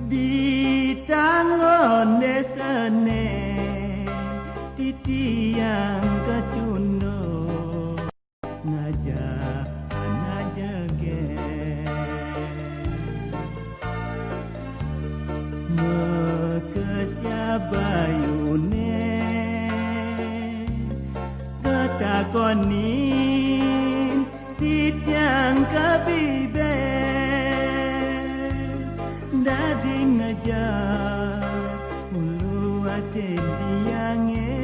di tangon desane titiang kecundo ngajak anak jege mekesya bayune ketakonin titiang kebibe dading ngajak ulu atin diange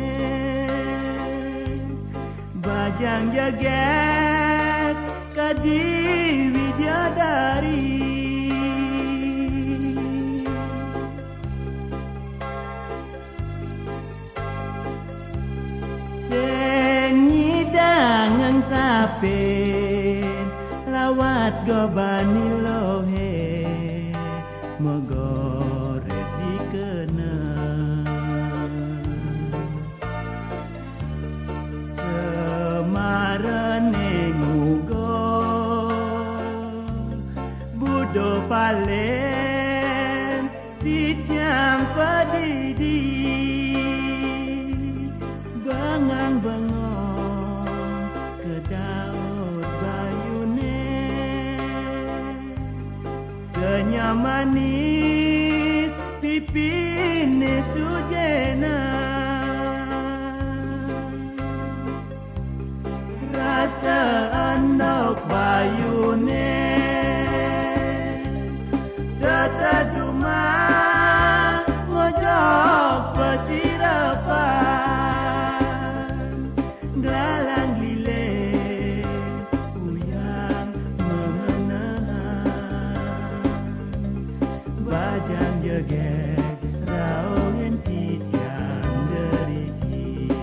bajang jagat kadi widadari senyidangan sapen lawat gobani lohe megore dikena semarane ngugo budo palen titiang padidi bangang-bangang ke daud bayune kenyamanis pipine sujena rasa andok bayune data cuma ngojok pesirapan galang lile uyang mengenang bajang jeget raungan titiang deriki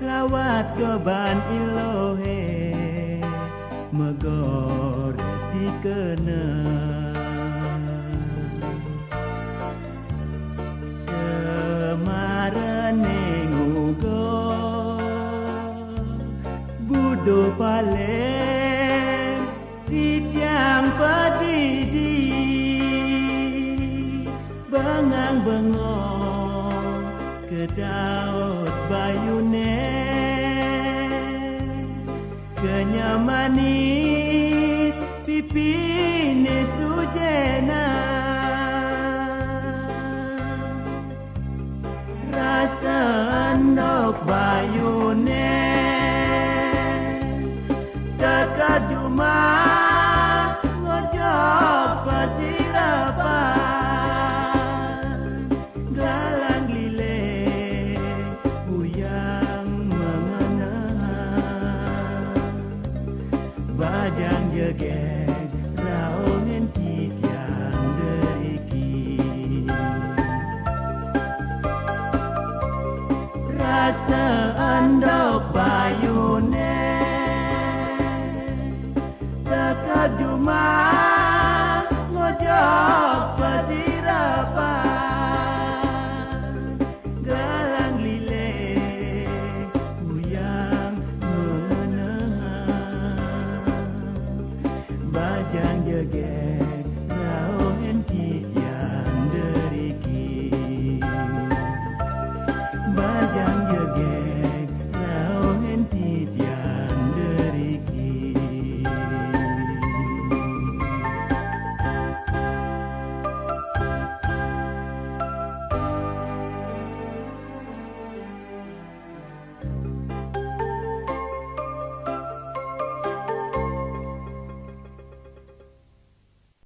lawat goban ilohe megores dikena semarane ngugo budo palen titiang padidi bangang-bengong ke daud bayune kenyamanis pipine sujena rasa andok bayune dekat cuma ngojok pesirapan galang lile uyang mengenang bajang jeget raungan titiang deriki rasa andok bayune dekat cuma ngojok pesirapan